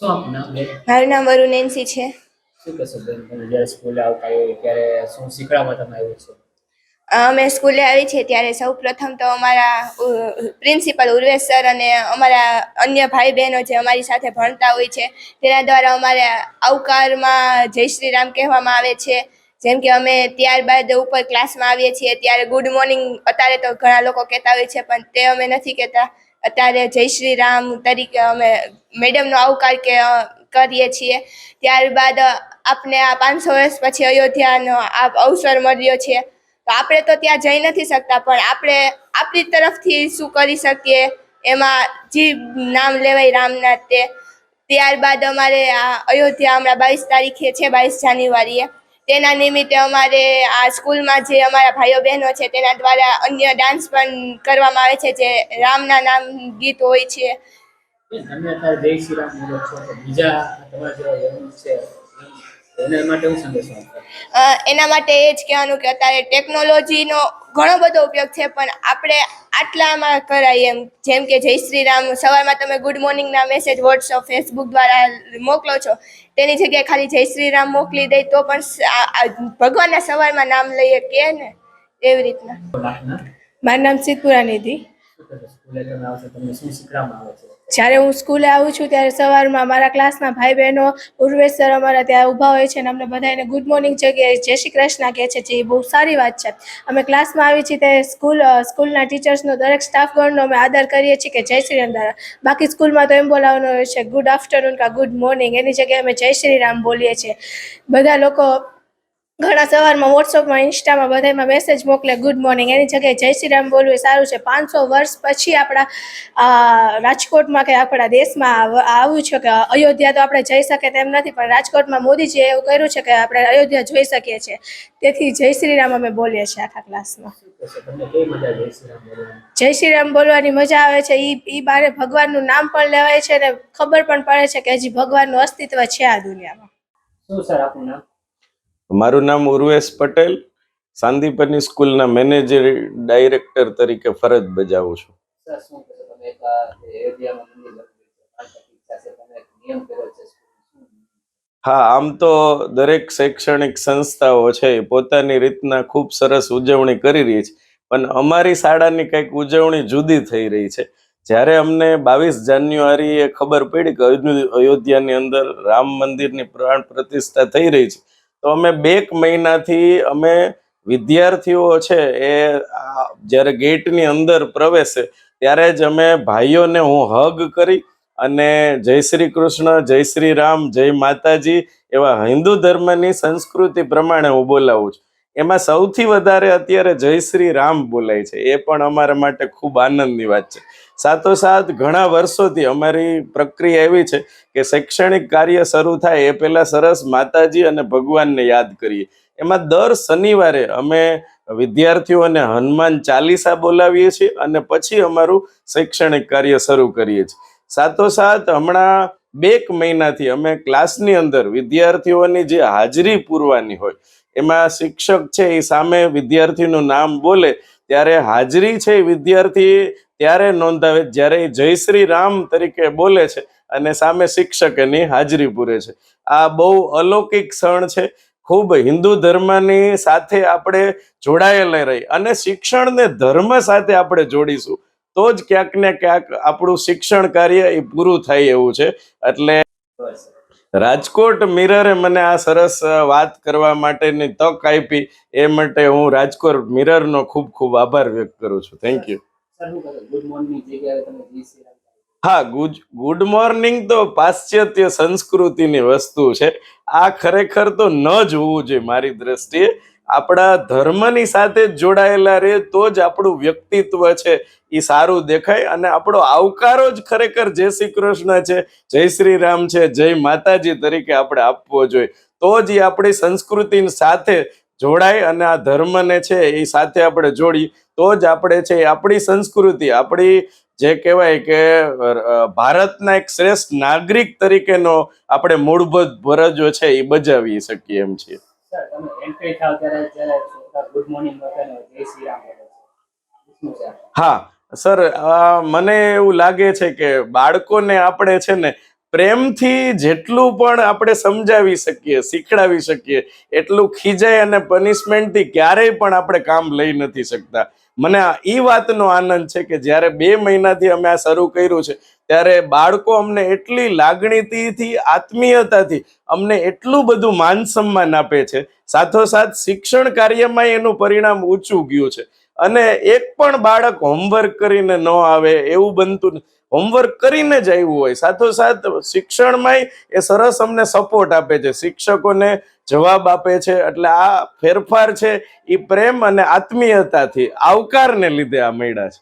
શું આપનું નામ બેન? મારું નામ વરુણ નેન્સી છે. શું કહેશો બેન, તમે જ્યારે સ્કૂલે આવતા હોય ત્યારે શું શીખવામાં તમે આવ્યું છે? અમે સ્કૂલે આવી છે ત્યારે સૌ પ્રથમ તો અમારા પ્રિન્સિપલ ઉર્વેશ સર અને અમારા અન્ય ભાઈ બહેનો જે અમારી સાથે ભણતા હોય છે તેના દ્વારા અમારે આવકારમાં જય શ્રી રામ કહેવામાં આવે છે. જેમ કે અમે ત્યારબાદ ઉપર ક્લાસમાં આવીએ છીએ ત્યારે ગુડ મોર્નિંગ અત્યારે તો ઘણા લોકો કહેતા હોય છે, પણ તે અમે નથી કહેતા. અત્યારે જય શ્રી રામ તરીકે અમે મેડમનો આવકાર કરીએ છીએ. ત્યારબાદ આપને આ 500 વર્ષ પછી અયોધ્યાનો આ અવસર મળ્યો છે, તો આપણે તો ત્યાં જઈ નથી શકતા, પણ આપણે આપણી તરફથી શું કરી શકીએ એમાં જે નામ લેવાય રામના તે. ત્યારબાદ અમારે આ અયોધ્યા હમણાં 22 તારીખે છે, 22 જાન્યુઆરીએ. તેના નિમિત્તે અમારે આ સ્કૂલમાં જે અમારા ભાઈઓ બહેનો છે તેના દ્વારા અન્ય ડાન્સ પણ કરવામાં આવે છે, જે રામના નામ ગીત હોય છે. તમે અત્યારે જય શ્રી રામ બોલો છો, તો બીજા તમારા જેવા યંગ છે એના માટે હું સંદેશો આપો? એના માટે એ જ કહેવાનું કે અત્યારે ટેકનોલોજીનો ઘણો બધો ઉપયોગ છે, પણ આપણે આટલામાં કરાય એમ. જેમ કે જય શ્રી રામ સવારમાં તમે ગુડ મોર્નિંગના મેસેજ વોટ્સઅપ ફેસબુક દ્વારા મોકલો છો, તેની જગ્યાએ ખાલી જય શ્રી રામ મોકલી દઈ તો પણ ભગવાનના સવારમાં નામ લઈએ કે ને એવી રીતના. મારું નામ સિદ્ધપુરા નિધિ. સ્કૂલે તમે આવશો તમને શું શીખવામાં આવે છે? જ્યારે હું સ્કૂલે આવું છું ત્યારે સવારમાં મારા ક્લાસના ભાઈ બહેનો ઉર્વેશ સર અમારા ત્યાં ઊભા હોય છે અને અમને બધાને ગુડ મોર્નિંગ જગ્યાએ જય શ્રી કૃષ્ણ કહે છે, જે બહુ સારી વાત છે. અમે ક્લાસમાં આવી છીએ ત્યારે સ્કૂલના ટીચર્સનો દરેક સ્ટાફગણનો અમે આદર કરીએ છીએ કે જય શ્રી રામ દ્વારા. બાકી સ્કૂલમાં તો એમ બોલાવવાનું હોય છે ગુડ આફ્ટરનૂન કા ગુડ મોર્નિંગ, એની જગ્યાએ અમે જય શ્રી રામ બોલીએ છીએ. બધા લોકો ઘણા સવારમાં વોટ્સઅપમાં ઇન્સ્ટામાં બધામાં મેસેજ મોકલે ગુડ મોર્નિંગ, એની જગ્યાએ જય શ્રી રામ બોલવું એ સારું છે. 500 વર્ષ પછી આપણા રાજકોટમાં કે આપણા દેશમાં આવ્યું છે કે અયોધ્યા તો આપણે જઈ શકીએ તેમ નથી, પણ રાજકોટમાં મોદીજીએ એવું કર્યું છે કે આપણે અયોધ્યા જોઈ શકીએ છીએ. તેથી જય શ્રી રામ અમે બોલીએ છીએ આખા ક્લાસમાં. તમને કેવી મજા જય શ્રી રામ બોલવાની? જય શ્રી રામ બોલવાની મજા આવે છે. એ બારે ભગવાનનું નામ પણ લેવાય છે અને ખબર પણ પડે છે કે હજી ભગવાનનું અસ્તિત્વ છે આ દુનિયામાં. શું સર આપનું નામ? મારું નામ ઉર્વેશ પટેલ, સાંદીપની સ્કૂલના મેનેજર ડાયરેક્ટર તરીકે ફરજ બજાવું છું. સર શું કહેશો, તમે એક અયોધ્યામાં મંદિર બનાવ્યું છે, તમે એક નિયમ કર્યો છે? હા, આમ તો દરેક શૈક્ષણિક સંસ્થાઓ છે એ પોતાની રીતના ખૂબ સરસ ઉજવણી કરી રહી છે, પણ અમારી શાળાની કંઈક ઉજવણી જુદી થઈ રહી છે. જ્યારે અમને 22 જાન્યુઆરીએ ખબર પડી કે અયોધ્યાની અંદર રામ મંદિરની પ્રાણ પ્રતિષ્ઠા થઈ રહી છે, તો અમે 2 મહિનાથી અમે વિદ્યાર્થીઓ છે એ જ્યારે ગેટની અંદર પ્રવેશે ત્યારે જ અમે ભાઈઓને હું હગ કરી અને જય શ્રી કૃષ્ણ, જય શ્રી રામ, જય માતાજી એવા હિન્દુ ધર્મની સંસ્કૃતિ પ્રમાણે હું બોલાવું છું. એમાં સૌથી વધારે અત્યારે જય શ્રી રામ બોલાય છે, એ પણ અમારા માટે ખૂબ આનંદની વાત છે. સાથોસાથ ઘણા વર્ષોથી અમારી પ્રક્રિયા એવી છે કે શૈક્ષણિક કાર્ય શરૂ થાય એ પહેલા સરસ માતાજી અને ભગવાનને યાદ કરીએ. એમાં દર શનિવારે અમે વિદ્યાર્થીઓને હનુમાન ચાલીસા બોલાવીએ છીએ અને પછી અમારું શૈક્ષણિક કાર્ય શરૂ કરીએ છીએ. સાથોસાથ હમણાં 2 મહિનાથી અમે ક્લાસની અંદર વિદ્યાર્થીઓની જે હાજરી પૂરવાની હોય એમાં શિક્ષક છે એ સામે વિદ્યાર્થીનું નામ બોલે ત્યારે હાજરી છે વિદ્યાર્થી ત્યારે નોંધાવે જ્યારે જય શ્રી રામ તરીકે બોલે છે અને સામે શિક્ષક એની હાજરી પૂરે છે. આ બહુ અલૌકિક ક્ષણ છે. ખૂબ હિન્દુ ધર્મની સાથે આપણે જોડાયેલા રહી અને શિક્ષણને ધર્મ સાથે આપણે જોડીશું તો જ ક્યાંક ને ક્યાંક આપણું શિક્ષણ કાર્ય એ પૂરું થાય એવું છે. એટલે રાજકોટ મિરરે મને આ સરસ વાત કરવા માટેની તક આપી એ માટે હું રાજકોટ મિરરનો ખૂબ ખૂબ આભાર વ્યક્ત કરું છું. Thank you. હા, ગુડ મોર્નિંગ તો પાશ્ચાત્ય સંસ્કૃતિની વસ્તુ છે. આ ખરેખર તો ન જ હોવું જોઈએ મારી દ્રષ્ટિએ. આપણા ધર્મની સાથે જ જોડાયેલા રહે તો જ આપણું વ્યક્તિત્વ છે એ સારું દેખાય અને આપણો આવકારો જ ખરેખર જય શ્રી કૃષ્ણ છે, જય શ્રી રામ છે, જય માતાજી તરીકે આપણે આપવો જોઈએ. તો જ એ આપણી સંસ્કૃતિની સાથે જોડાય અને આ ધર્મને છે એ સાથે આપણે જોડી તો જ આપણે છે આપણી સંસ્કૃતિ, આપણી જે કહેવાય કે ભારતના એક શ્રેષ્ઠ નાગરિક તરીકેનો આપણે મૂળભૂત ફરજો છે એ બજાવી શકીએ એમ છીએ. હા સર, મને એવું લાગે છે કે બાળકોને આપણે છે ને પ્રેમથી જેટલું પણ આપણે સમજાવી શકીએ, શીખડાવી શકીએ, એટલું ખીજાય અને પનિશમેન્ટથી ક્યારેય પણ આપણે કામ લઈ નથી શકતા. મને એ વાતનો આનંદ છે કે જ્યારે 2 મહિનાથી અમે આ શરૂ કર્યું છે ત્યારે બાળકો અમને એટલી લાગણીથી, આત્મીયતાથી અમને એટલું બધું માન સન્માન આપે છે. સાથોસાથ શિક્ષણ કાર્યમાં એનું પરિણામ ઊંચું ગયું છે. અને એક પણ બાળક હોમવર્ક કરીને ન આવે એવું બનતું નથી. હોમવર્ક કરીને જ આવ્યું હોય, સાથોસાથ શિક્ષણમાં એ સરસ અમને સપોર્ટ આપે છે, શિક્ષકોને જવાબ આપે છે. એટલે આ ફેરફાર છે એ પ્રેમ અને આત્મીયતાથી, આવકારને લીધે આ મળ્યા છે.